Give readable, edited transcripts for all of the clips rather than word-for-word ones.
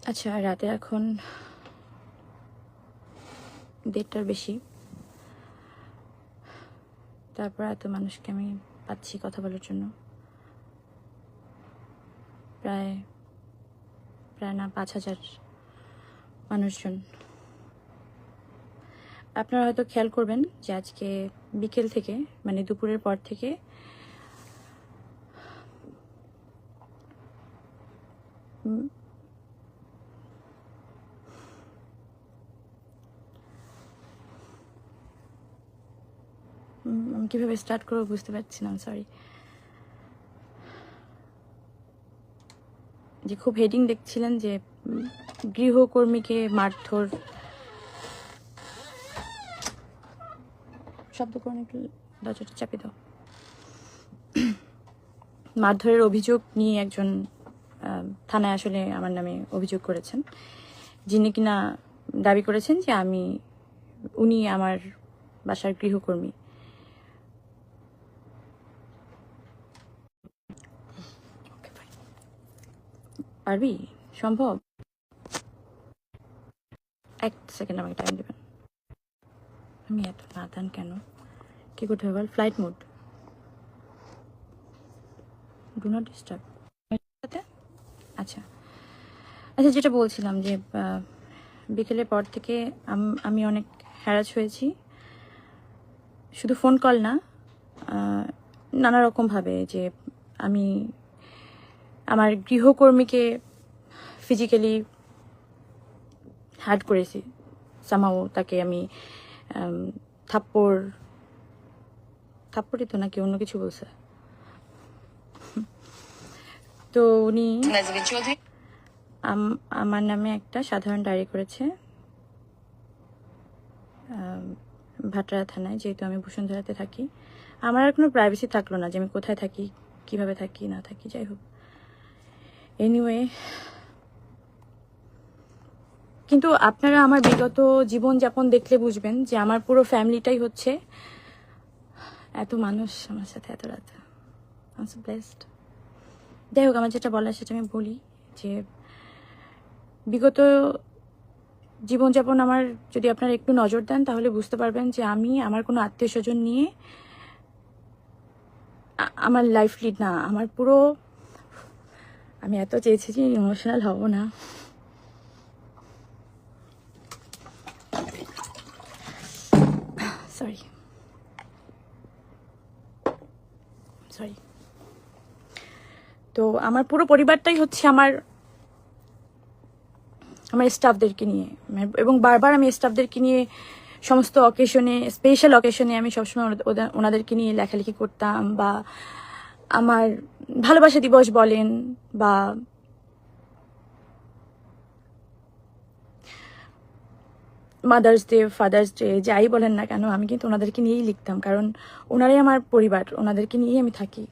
আচ্ছা, রাতে এখন 1:30টার বেশি। তারপর এত মানুষকে আমি পাচ্ছি কথা বলার জন্য, প্রায় না 5,000 মানুষজন। আপনারা হয়তো খেয়াল করবেন যে আজকে বিকেল থেকে, মানে দুপুরের পর থেকে আমি কিভাবে স্টার্ট করবো বুঝতে পারছি না, সরি। যে খুব হেডিং দেখছিলেন যে গৃহকর্মীকে মারধর, শব্দ করুন একটু, দরজাটা চাপে দাও। মারধরের অভিযোগ নিয়ে একজন থানায় আসলে আমার নামে অভিযোগ করেছেন, যিনি কিনা দাবি করেছেন যে উনি আমার বাসার গৃহকর্মী। পারবি? সম্ভব? 1 সেকেন্ড আমাকে টাইম দেবেন। আমি এত নাদান কেন? কি করতে হবে? Flight mode, do not disturb. আচ্ছা, যেটা বলছিলাম যে বিকেলের পর থেকে আমি অনেক হ্যারাস হয়েছি, শুধু ফোন কল না, নানা রকমভাবে। যে আমি আমার গৃহকর্মীকে ফিজিক্যালি হার্ট করেছি, সামাও তাকে আমি থাপ্পড়ই তো নাকি অন্য কিছু বলছে। তো উনি আমার নামে একটা সাধারণ ডায়েরি করেছে ভাটরা থানায়, যেহেতু আমি বসুন্ধরাতে থাকি। আমার আর কোনো প্রাইভেসি থাকলো না যে আমি কোথায় থাকি, কিভাবে থাকি না থাকি, যাই হোক। এনিওয়ে, কিন্তু আপনারা আমার বিগত জীবনযাপন দেখলে বুঝবেন যে আমার পুরো ফ্যামিলিটাই হচ্ছে, এত মানুষ আমার সাথে এত রাত, আই এম সো ব্লেসড। যাই হোক, আমার যেটা বলার সেটা আমি বলি যে বিগত জীবনযাপন আমার যদি আপনারা একটু নজর দেন তাহলে বুঝতে পারবেন যে আমি আমার কোনো আত্মীয় স্বজন নিয়ে আমার লাইফ লিড না। আমার পুরো, আমি এত চেয়েছি যে ইমোশনাল হব না, সরি। তো আমার পুরো পরিবারটাই হচ্ছে আমার স্টাফদেরকে নিয়ে, এবং বারবার আমি স্টাফদেরকে নিয়ে সমস্ত অকেশনে, স্পেশাল অকেশনে আমি সবসময় ওনাদেরকে নিয়ে লেখালেখি করতাম, বা আমার ভালোবাসা দিবস বলেন বা মাদার্স ডে, ফাদার্স ডে, যাই বলেন না কেন, আমি কিন্তু ওনাদেরকে নিয়েই লিখতাম, কারণ ওনারাই আমার পরিবার, ওনাদেরকে নিয়েই আমি থাকি।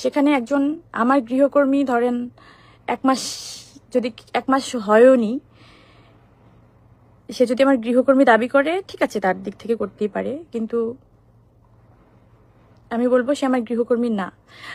সেখানে একজন আমার গৃহকর্মী, ধরেন 1 মাস, যদি 1 মাস হয়ওনি, সে যদি আমার গৃহকর্মী দাবি করে, ঠিক আছে, তার দিক থেকে করতেই পারে, কিন্তু আমি বলবো সে আমার গৃহকর্মী না।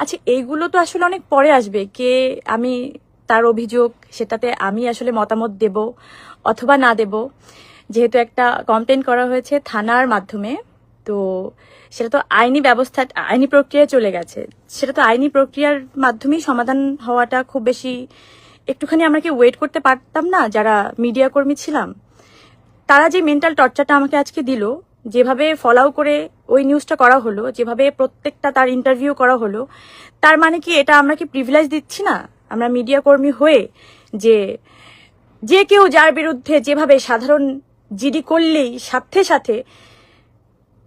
আচ্ছা, এইগুলো তো আসলে অনেক পরে আসবে, আমি তার অভিযোগ, সেটাতে আমি আসলে মতামত দেব অথবা না দেব। যেহেতু একটা কমপ্লেন করা হয়েছে থানার মাধ্যমে, তো সেটা তো আইনি ব্যবস্থা, আইনি প্রক্রিয়ায় চলে গেছে। সেটা তো আইনি প্রক্রিয়ার মাধ্যমেই সমাধান হওয়াটা খুব বেশি, একটুখানি আমরা কি ওয়েট করতে পারতাম না? যারা মিডিয়া কর্মী ছিলাম, তারা যে মেন্টাল টর্চারটা আমাকে আজকে দিল, যেভাবে ফলো করে ওই নিউজটা করা হলো, যেভাবে প্রত্যেকটা তার ইন্টারভিউ করা হলো, তার মানে কি এটা আমরা কি প্রিভিলেজ দিচ্ছি না আমরা মিডিয়া কর্মী হয়ে, যে যে কেউ যার বিরুদ্ধে যেভাবে সাধারণ জিডি করলেই সাথে সাথে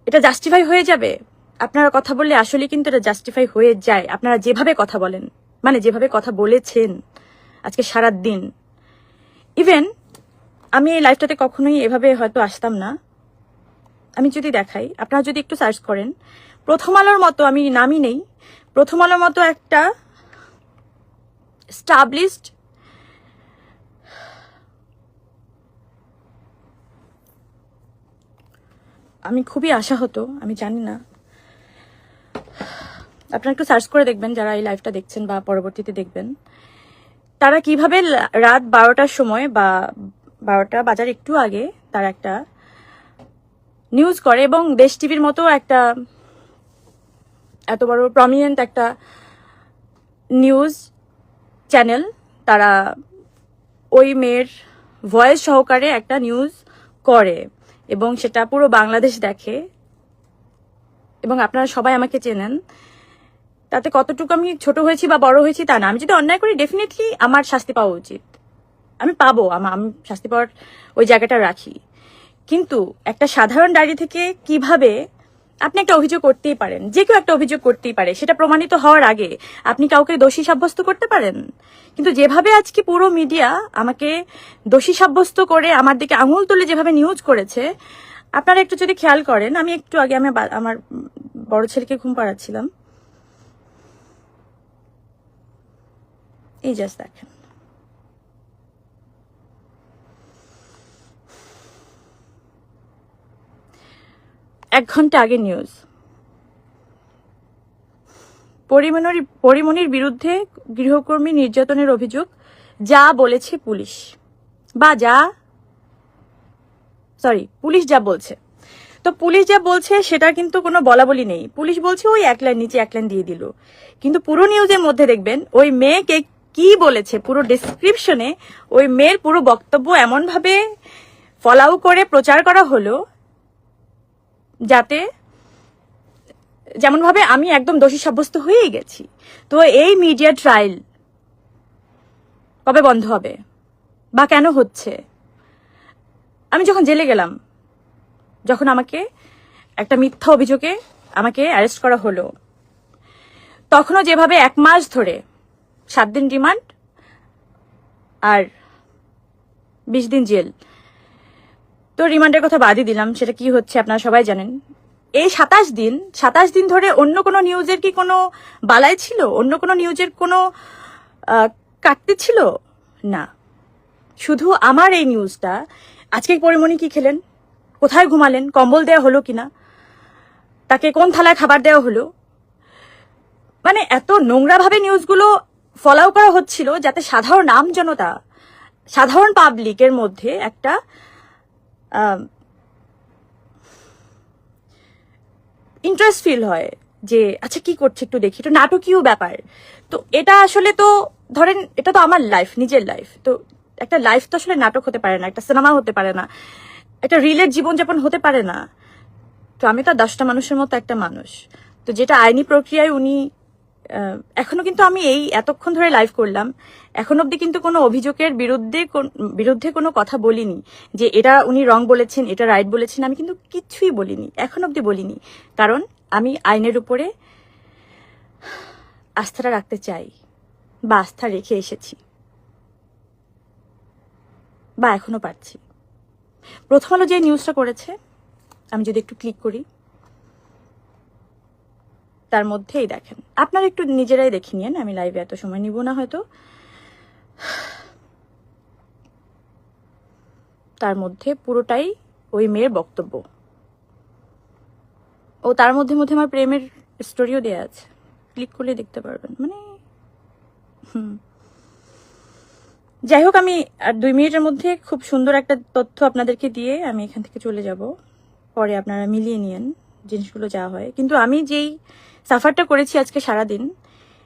এটা জাস্টিফাই হয়ে যাবে। আপনারা কথা বললে আসলে কিন্তু এটা জাস্টিফাই হয়ে যায়, আপনারা যেভাবে কথা বলেন, মানে যেভাবে কথা বলেছেন আজকে সারা দিন। ইভেন আমি এই লাইফটাতে কখনোই এভাবে হয়তো আসতাম না। আমি যদি দেখাই, আপনারা যদি একটু সার্চ করেন, প্রথম আলোর মতো, আমি নামই নেই, প্রথম আলোর মতো একটা স্টাবলিশড আমি খুবই আশা হতো, আমি জানি না, আপনারা একটু সার্চ করে দেখবেন যারা এই লাইভটা দেখছেন বা পরবর্তীতে দেখবেন, তারা কিভাবে রাত 12টার সময় বা 12টা বাজার একটু আগে তারা একটা নিউজ করে, এবং দেশ টিভির মতো একটা এত বড় প্রমিনেন্ট একটা নিউজ চ্যানেল, তারা ওই মেয়ের ভয়েস সহকারে একটা নিউজ করে এবং সেটা পুরো বাংলাদেশ দেখে। এবং আপনারা সবাই আমাকে চেনেন, তাতে কতটুকু আমি ছোট হয়েছি বা বড় হয়েছি তা না। আমি যদি অন্যায় করি ডেফিনেটলি আমার শাস্তি পাওয়া উচিত, আমি পাবো, আমি শাস্তি পাওয়ার ওই জায়গাটা রাখি। কিন্তু একটা সাধারণ ডায়েরি থেকে কিভাবে আপনি একটা অভিযোগ করতেই পারেন, যে কেউ একটা অভিযোগ করতেই পারে, সেটা প্রমাণিত হওয়ার আগে আপনি কাউকে দোষী সাব্যস্ত করতে পারেন। কিন্তু যেভাবে আজকে পুরো মিডিয়া আমাকে দোষী সাব্যস্ত করে আমার দিকে আঙুল তুলে যেভাবে নিউজ করেছে, আপনারা একটু যদি খেয়াল করেন, আমি একটু আগে আমার বড় ছেলেকে ঘুম পাড়াচ্ছিলাম, এই জাস্ট দেখেন, এক ঘন্টা আগে নিউজ, পরিমণির বিরুদ্ধে গৃহকর্মী নির্যাতনের অভিযোগ যা বলেছে পুলিশ, বা পুলিশ যা বলছে। তো পুলিশ যা বলছে সেটা কিন্তু কোনো বলাবলি নেই, পুলিশ বলছে ওই এক লাইন নিচে এক লাইন দিয়ে দিল। কিন্তু পুরো নিউজের মধ্যে দেখবেন ওই মেয়েকে কি বলেছে, পুরো ডেসক্রিপশনে ওই মেয়ের পুরো বক্তব্য এমন ভাবে ফলাও করে প্রচার করা হলো যাতে যেমন ভাবে আমি একদম দোষী সাব্যস্ত হয়েই গেছি। তো এই মিডিয়া ট্রায়াল কবে বন্ধ হবে বা কেন হচ্ছে? আমি যখন জেলে গেলাম, যখন আমাকে একটা মিথ্যা অভিযোগে আমাকে অ্যারেস্ট করা হলো, তখনও যেভাবে 1 মাস ধরে 7 দিন রিমান্ড আর 20 দিন জেল, তো রিমান্ডের কথা বাদই দিলাম, সেটা কি হচ্ছে আপনারা সবাই জানেন। এই 27 দিন ধরে অন্য কোনো নিউজের কি কোনো বালাই ছিল? অন্য কোনো নিউজের কোনো কাটতে ছিল না, শুধু আমার এই নিউজটা। আজকে পরিমণি কি খেলেন, কোথায় ঘুমালেন, কম্বল দেওয়া হলো কিনা, তাকে কোন থালায় খাবার দেওয়া হলো, মানে এত নোংরা ভাবে নিউজগুলো ফলো করা হচ্ছিল যাতে সাধারণ আমজনতা, সাধারণ পাবলিকের মধ্যে একটা ইন্টারেস্ট ফিল হয় যে আচ্ছা কি করছে একটু দেখি, এটা নাটকীয় ব্যাপার। তো এটা আসলে তো ধরেন এটা তো আমার লাইফ, নিজের লাইফ, তো একটা লাইফ তো আসলে নাটক হতে পারে না, একটা সিনেমা হতে পারে না, একটা রিলেট জীবনযাপন হতে পারে না। তো আমি তো 10টা মানুষের মতো একটা মানুষ, তো যেটা আইনি প্রক্রিয়ায় উনি এখনো কিন্তু আমি এই এতক্ষণ ধরে লাইভ করলাম, এখন অব্দি কিন্তু কোনো অভিযোগের বিরুদ্ধে কোনো কথা বলিনি যে এটা উনি রং বলেছেন, এটা রাইট বলেছেন, আমি কিন্তু কিছুই বলিনি, এখন অব্দি বলিনি। কারণ আমি আইনের উপরে আস্থাটা রাখতে চাই, বা আস্থা রেখে এসেছি, বা এখনো পাচ্ছি। প্রথম আলো যে নিউজটা করেছে, আমি যদি একটু ক্লিক করি, তার মধ্যেই দেখেন, আপনারা একটু নিজেরাই দেখে নিন, আমি লাইভে এত সময় নিব না হয়তো। তার মধ্যে পুরোটাই ওই মেয়ের বক্তব্য, ও তার মধ্যে আমার প্রেমের স্টোরিও দেয়া আছে, ক্লিক করলে দেখতে পারবেন। মানে যাই হোক, আমি আর 2 মিনিটের মধ্যে খুব সুন্দর একটা তথ্য আপনাদেরকে দিয়ে আমি এখান থেকে চলে যাব, পরে আপনারা মিলিয়ে নিন জিনিসগুলো যা হয়। কিন্তু আমি যেই সাফারটা করেছি আজকে সারাদিন,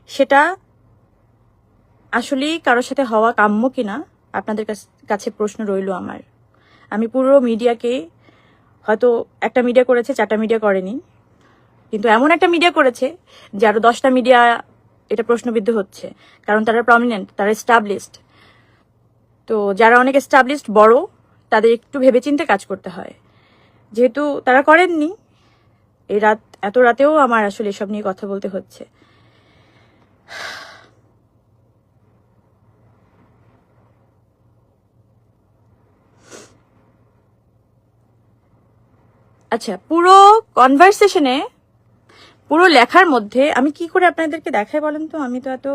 সেটা আসলেই কারোর সাথে হওয়া কাম্য কিনা আপনাদের কাছে প্রশ্ন রইল আমার। আমি পুরো মিডিয়াকে, হয়তো একটা মিডিয়া করেছে, 4টা মিডিয়া করেনি, কিন্তু এমন একটা মিডিয়া করেছে যে আরো 10টা মিডিয়া এটা প্রশ্নবিদ্ধ হচ্ছে, কারণ তারা প্রমিনেন্ট, তারা এস্টাবলিশড। তো যারা অনেক এস্টাবলিশড বড়, তাদের একটু ভেবেচিন্তে কাজ করতে হয়। যেহেতু তারা করেননি, এত রাতেও আমার আসলে এসব নিয়ে কথা বলতে হচ্ছে। আচ্ছা, পুরো কনভারসেশনে, পুরো লেখার মধ্যে আমি কি করে আপনাদেরকে দেখাই বলেন তো? আমি তো এত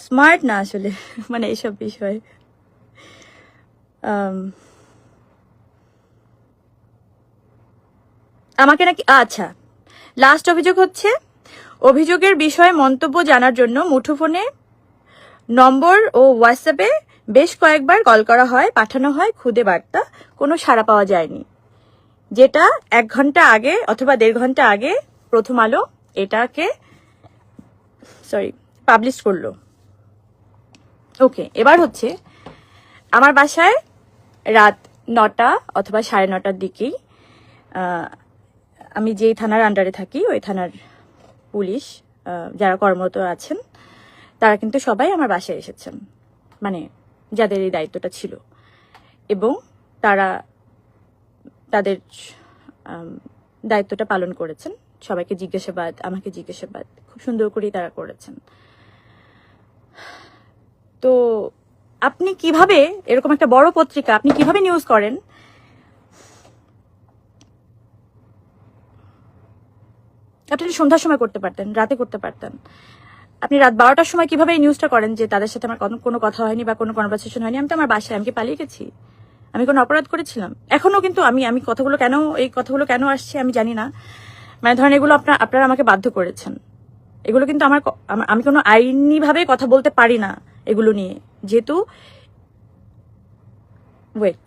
স্মার্ট না আসলে মানে এইসব বিষয়ে। আমাকে নাকি, আচ্ছা, লাস্ট অভিযোগ হচ্ছে, অভিযোগের বিষয়ে মন্তব্য জানার জন্য মুঠোফোনে নম্বর ও হোয়াটসঅ্যাপে বেশ কয়েকবার কল করা হয়, পাঠানো হয় খুদে বার্তা, কোনো সাড়া পাওয়া যায়নি। যেটা 1 ঘন্টা আগে অথবা 1.5 ঘন্টা আগে প্রথম আলো এটাকে পাবলিশ করলো। ওকে, এবার হচ্ছে আমার বাসায় রাত 9টা অথবা 9:30টার দিকেই আমি যেই থানার আন্ডারে থাকি ওই থানার পুলিশ যারা কর্মরত আছেন তারা কিন্তু সবাই আমার বাসায় এসেছেন, মানে যাদের এই দায়িত্বটা ছিল, এবং তারা তাদের দায়িত্বটা পালন করেছেন। সবাইকে জিজ্ঞাসাবাদ, আমাকে জিজ্ঞাসাবাদ খুব সুন্দর করেই তারা করেছেন। তো আপনি কিভাবে এরকম একটা বড় পত্রিকা আপনি কিভাবে নিউজ করেন? আপনি সন্ধ্যার সময় করতে পারতেন, রাতে করতে পারতেন। আপনি রাত 12টার সময় কিভাবে এই নিউজটা করেন যে তাদের সাথে আমার কোনো কথা হয়নি বা কোনো কনভারসেশন হয়নি? আমি তো আমার বাসায়, আমি কি পালিয়ে গেছি? আমি কোনো অপরাধ করেছিলাম? এখনো কিন্তু আমি এই কথাগুলো কেন আসছে আমি জানি না। মানে ধরেন এগুলো আপনারা আমাকে বাধ্য করেছেন। এগুলো কিন্তু আমি কোনো আইনি ভাবে কথা বলতে পারি না এগুলো নিয়ে, যেহেতু ওয়েট।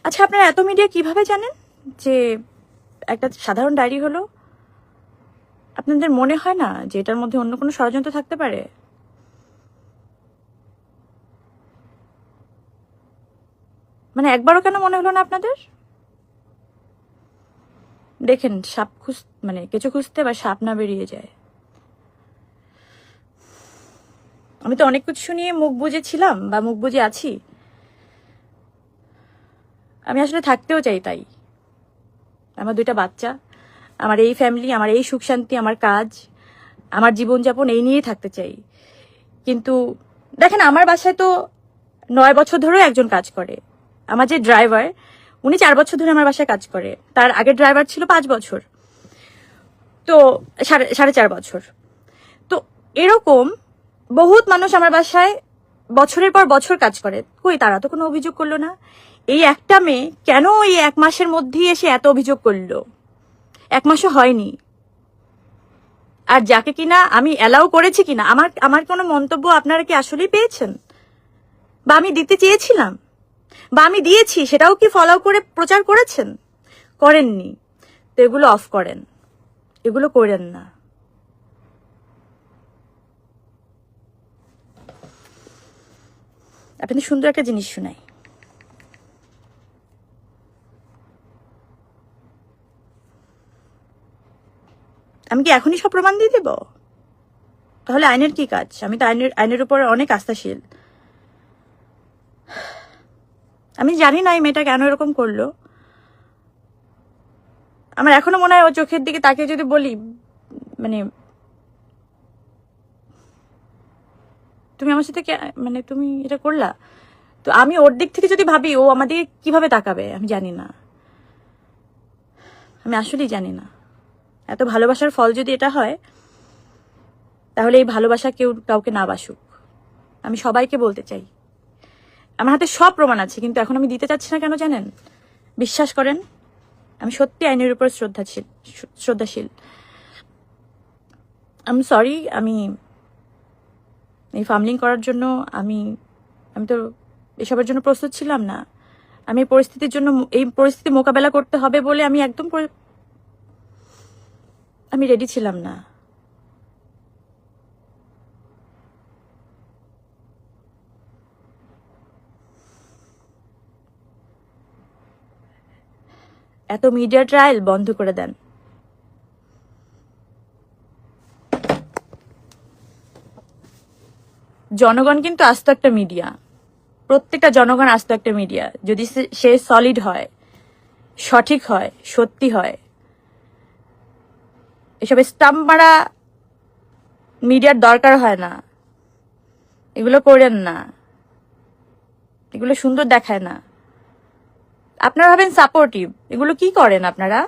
আচ্ছা, আপনারা এত মিডিয়া কিভাবে জানেন যে একটা সাধারণ ডায়েরি হলো? আপনাদের মনে হয় না যে এটার মধ্যে অন্য কোনো ষড়যন্ত্র থাকতে পারে? মানে একবারও কেন মনে হলো না আপনাদের? দেখেন, মানে কেঁচো খুঁজতে বা সাপ না বেরিয়ে যায়। আমি তো অনেক কিছু নিয়ে মুখ বুজেছিলাম বা মুখ বুজে আছি। আমি আসলে থাকতেও চাই তাই। আমার 2টা বাচ্চা, আমার এই ফ্যামিলি, আমার এই সুখ শান্তি, আমার কাজ, আমার জীবনযাপন এই নিয়েই থাকতে চাই। কিন্তু দেখেন, আমার বাসায় তো 9 বছর ধরেও একজন কাজ করে। আমার যে ড্রাইভার, উনি 4 বছর ধরে আমার বাসায় কাজ করে। তার আগের ড্রাইভার ছিল 5 বছর, তো 4.5 বছর। তো এরকম বহুত মানুষ আমার বাসায় বছরের পর বছর কাজ করে। কই, তারা তো কোনো অভিযোগ করলো না। এই একটা মেয়ে কেন এই 1 মাসের মধ্যেই এসে এত অভিযোগ করলো? 1 মাসও হয়নি। আর যাকে কিনা আমি অ্যালাউ করেছি কিনা, আমার কোনো মন্তব্য আপনারা কি আসলেই পেয়েছেন? বা আমি দিতে চেয়েছিলাম, বা আমি দিয়েছি, সেটাও কি ফলো করে প্রচার করেছেন? করেননি। তো এগুলো অফ করেন, এগুলো করেন না। আপনাদের সুন্দর একটা জিনিস শোনাই। আমি কি এখনই সব প্রমাণ দিয়ে দেব? তাহলে আইনের কি কাজ? আমি তো আইনের উপর অনেক আস্থাশীল। আমি জানি না এই মেয়েটা কেন এরকম করলো। আমার এখনো মনে হয় ও চোখের দিকে তাকিয়ে যদি বলি, মানে তুমি আমার সাথে মানে তুমি এটা করলা, তো আমি ওর দিক থেকে যদি ভাবি, ও আমাদের কিভাবে তাকাবে আমি জানি না। আমি আসলেই জানি না। এত ভালোবাসার ফল যদি এটা হয়, তাহলে এই ভালোবাসা কেউ কাউকে না বাসুক। আমি সবাইকে বলতে চাই, আমার হাতে সব প্রমাণ আছে, কিন্তু এখন আমি দিতে চাচ্ছি না। কেন জানেন? বিশ্বাস করেন, আমি সত্যি আইনের উপর শ্রদ্ধাশীল। I am sorry. আমি এই ফার্মলিং করার জন্য আমি তো এসবের জন্য প্রস্তুত ছিলাম না। আমি এই পরিস্থিতি মোকাবেলা করতে হবে বলে আমি রেডি ছিলাম না। এত মিডিয়া ট্রায়াল বন্ধ করে দেন। জনগণ কিন্তু আস্ত একটা মিডিয়া, প্রত্যেকটা জনগণ আস্ত একটা মিডিয়া। যদি সে সলিড হয়, সঠিক হয়, সত্যি হয়, এসব স্টাম্প মারা মিডিয়ার দরকার হয় না। এগুলো করেন না, এগুলো সুন্দর দেখায় না। আপনারা ভাবেন সাপোর্টিভ, এগুলো কি করেন আপনারা?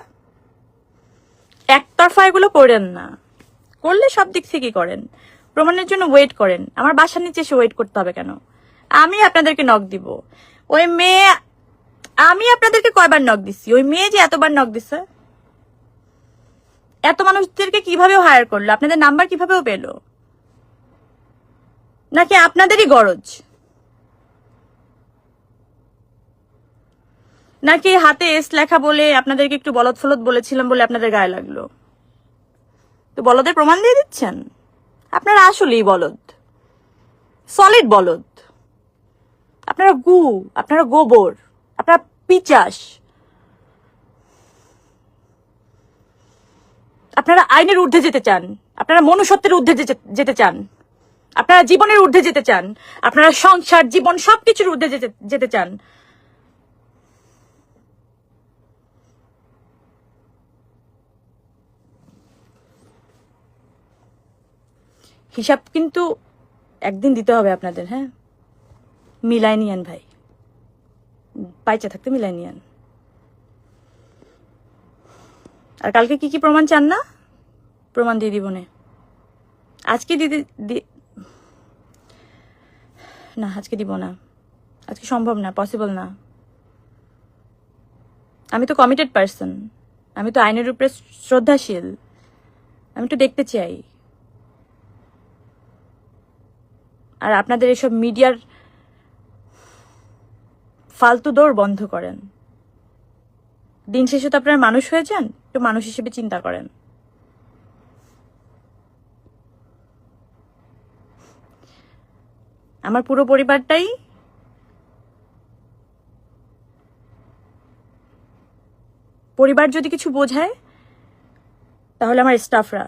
একতরফা এগুলো করেন না, করলে সব দিক থেকে করেন। প্রমাণের জন্য ওয়েট করেন। আমার বাসার নিচে এসে ওয়েট করতে হবে কেন? আমি আপনাদেরকে নক দিব। ওই মেয়ে, আমি আপনাদেরকে কয়বার নক দিচ্ছি? ওই মেয়ে যে এতবার নক দিছে, এত মানুষদেরকে কিভাবে হায়ার করলো? আপনাদের নাম্বার কিভাবেও পেলো? নাকি আপনাদেরই গরজ? নাকি হাতে এস লেখা বলে আপনাদেরকে একটু বলদ ফলদ বলেছিলাম বলে আপনাদের গায়ে লাগলো? তো বলদের প্রমাণ দিয়ে দিচ্ছেন? আপনারা আসলেই বলদ, সলিড বলদ। আপনারা গু, আপনারা গোবর, আপনারা পিচাস। আপনারা আইনের ঊর্ধ্বে যেতে চান, আপনারা মনুষ্যত্বের ঊর্ধ্বে যেতে চান, আপনারা জীবনের ঊর্ধ্বে যেতে চান, আপনারা সংসার, জীবন সবকিছুর ঊর্ধ্বে যেতে চান। হিসাব কিন্তু একদিন দিতে হবে আপনাদের। হ্যাঁ, মিলাই নিয়েন ভাই, পাইচা থাকতে মিলাই নিয়েন। আর কালকে কি কি প্রমাণ চান না? প্রমাণ দিয়ে দিব না আজকে, না আজকে দিব না, আজকে সম্ভব না, পসিবল না। আমি তো কমিটেড পার্সন, আমি তো আইনের উপরে শ্রদ্ধাশীল, আমি তো দেখতে চাই। আর আপনাদের এসব মিডিয়ার ফালতু দৌড় বন্ধ করেন। দিন শেষে তো আপনারা মানুষ হয়ে যান, একটু মানুষ হিসেবে চিন্তা করেন। আমার পুরো পরিবার যদি কিছু বোঝায়, তাহলে আমার স্টাফরা,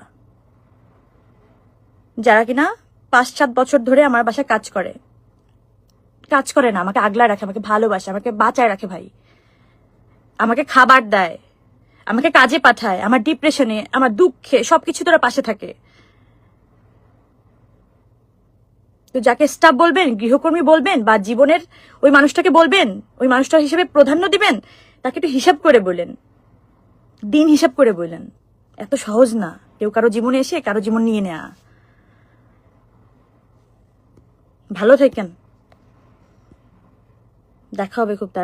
যারা কিনা 5-7 বছর ধরে আমার বাসায় কাজ করে না, আমাকে আগলায় রাখে, আমাকে ভালোবাসে, আমাকে বাঁচায় রাখে ভাই, আমাকে খাবার দেয়, আমাকে কাজে পাঠায়, আমার ডিপ্রেশনে, আমার দুঃখে সবকিছু তোরা পাশে থাকে। তো যাকে স্টাফ বলবেন, গৃহকর্মী বলবেন, বা জীবনের ওই মানুষটাকে বলবেন, ওই মানুষটার হিসেবে প্রাধান্য দিবেন, তাকে একটু হিসাব করে বলেন, দিন হিসাব করে বললেন। এত সহজ না কেউ কারো জীবনে এসে কারো জীবন নিয়ে নেয়া। ভালো থাকেন, দেখা হবে খুব তাড়াতাড়ি।